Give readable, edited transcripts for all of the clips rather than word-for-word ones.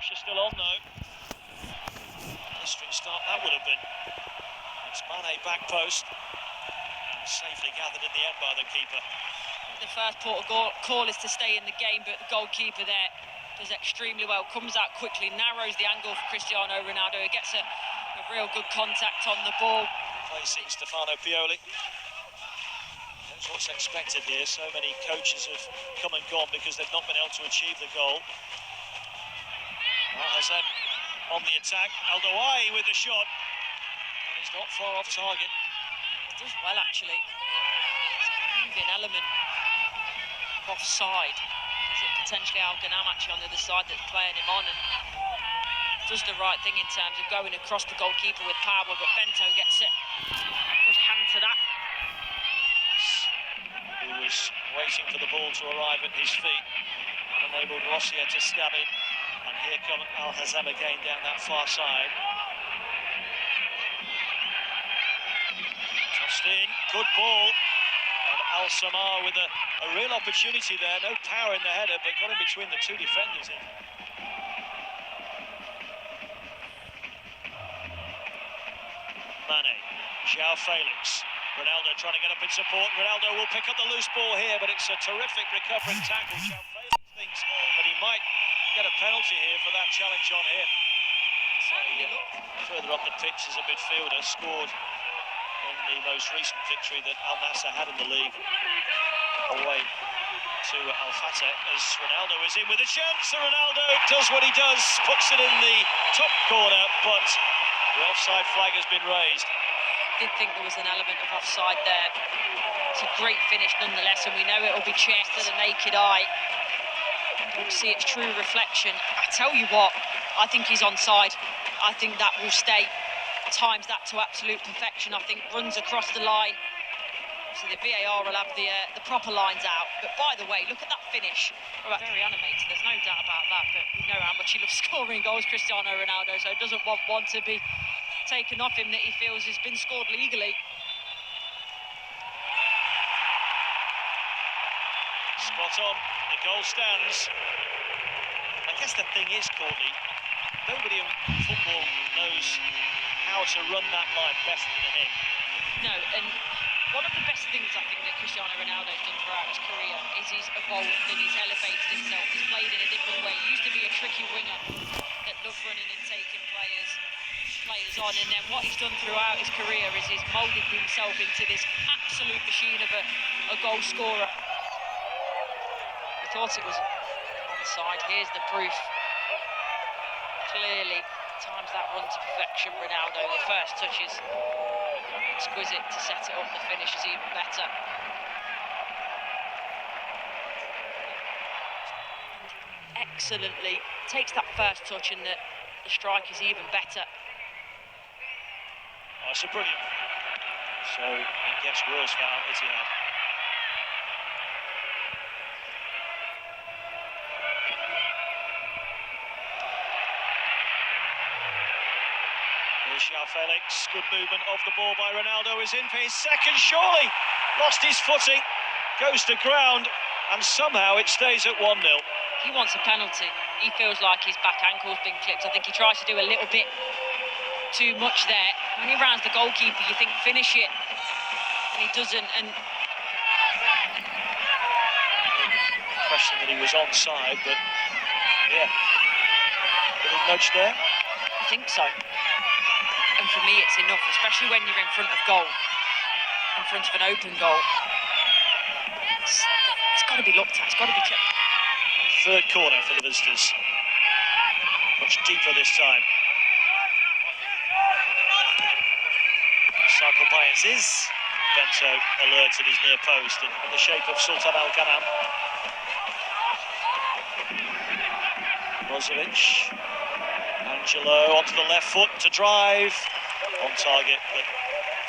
pressure still on though. Blistering start that would have been. It's Mane back post. And safely gathered in the end by the keeper. The first port of call is to stay in the game, but the goalkeeper there does extremely well. Comes out quickly, narrows the angle for Cristiano Ronaldo. He gets a real good contact on the ball. Placing Stefano Pioli. That's what's expected here. So many coaches have come and gone because they've not been able to achieve the goal. Al-Hazem on the attack. Al-Dawahi with the shot. And he's not far off target. He does well, actually. It's maybe an element of offside. Is it potentially Al-Ghanam actually on the other side that's playing him on and does the right thing in terms of going across the goalkeeper with power, but Bento gets it. Good hand to that. He was waiting for the ball to arrive at his feet and enabled Rossier to stab it. And here come Al-Hazem again down that far side. Tossed in, good ball. And Al-Samar with a real opportunity there. No power in the header, but got in between the two defenders. Mane, João Felix. Ronaldo trying to get up in support. Ronaldo will pick up the loose ball here, but it's a terrific recovering tackle. João Felix thinks that he might get a penalty here for that challenge on him. Further up the pitch as a midfielder, scored in the most recent victory that Al Nassr had in the league, away to Al Fateh, as Ronaldo is in with a chance. Ronaldo does what he does, puts it in the top corner, but the offside flag has been raised. I did think there was an element of offside there. It's a great finish nonetheless, and we know it'll be checked to the naked eye. Don't see its true reflection. I tell you what, I think he's onside. I think that will stay. Times that to absolute perfection. I think runs across the line. So the VAR will have the proper lines out. But by the way, look at that finish. Very animated, there's no doubt about that. But we know how much he loves scoring goals, Cristiano Ronaldo, so doesn't want one to be taken off him that he feels has been scored legally. Spot on, the goal stands. I guess the thing is, Courtney, nobody in football knows how to run that line better than him. No, and one of the best things I think that Cristiano Ronaldo's done throughout his career is he's evolved and he's elevated himself. He's played in a different way. He used to be a tricky winger that loved running and taking players on, and then what he's done throughout his career is he's moulded himself into this absolute machine of a goal scorer. We thought it was onside. Here's the proof. Clearly times that run to perfection. Ronaldo, the first touch is exquisite. To set it up, the finish is even better. Excellently takes that first touch, and the strike is even better. Oh, so brilliant. So it gets worse for Al Ittihad. Here's João Felix. Good movement of the ball by Ronaldo. Is in for his second, surely. Lost his footing. Goes to ground. And somehow it stays at 1-0. He wants a penalty. He feels like his back ankle's been clipped. I think he tries to do a little bit too much there. When he rounds the goalkeeper, you think finish it, and he doesn't. And question that he was onside, but yeah, little nudge there. I think so. And for me, it's enough, especially when you're in front of goal, in front of an open goal. It's got to be looked at. It's got to be checked. Third corner for the visitors. Much deeper this time. Cycle by Aziz. Bento alerted his near post in the shape of Sultan Al-Ghanam. Brozovic. Angelo onto the left foot to drive. On target, but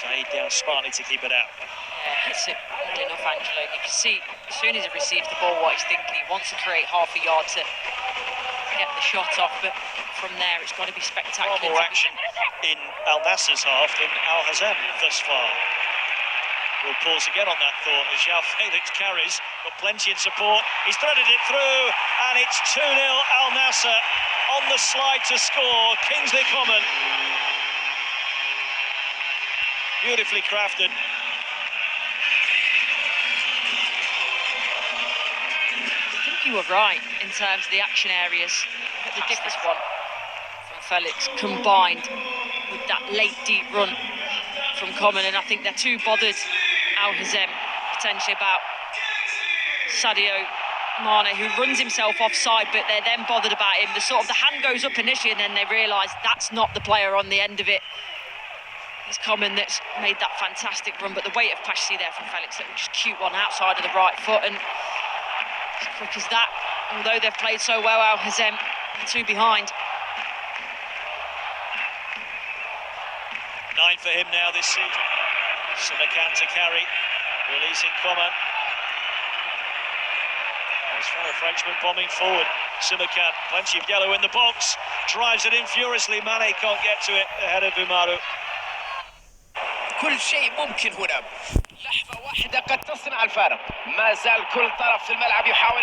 Zaid down smartly to keep it out. Yeah, hits it well enough, Angelo. You can see as soon as he receives the ball what he's thinking. He wants to create half a yard to get the shot off, but from there it's got to be spectacular. Far more action in Al Nassr's half than Al-Hazem thus far. We'll pause again on that thought as João Felix carries, got plenty in support. He's threaded it through, and it's 2-0 Al Nassr on the slide to score. Kingsley Coman. Beautifully crafted. I think you were right in terms of the action areas. But the difference one from Felix combined with that late deep run from Coman, and I think they're too bothered, Al Hazem, potentially about Sadio Mane, who runs himself offside, but they're then bothered about him. The hand goes up initially, and then they realise that's not the player on the end of it. It's Coman that's made that fantastic run, but the weight of Pashsi there from Felix, that just cute one outside of the right foot, and as quick as that, although they've played so well, Al Hazem, two behind. 9 for him now this season. Simakan to carry, releasing Coman. His fellow Frenchman bombing forward. Simakan, plenty of yellow in the box, drives it in furiously. Mane can't get to it ahead of Umaru. كل شيء ممكن هنا. لحظة واحدة قد تصنع الفارق. ما زال كل طرف في الملعب يحاول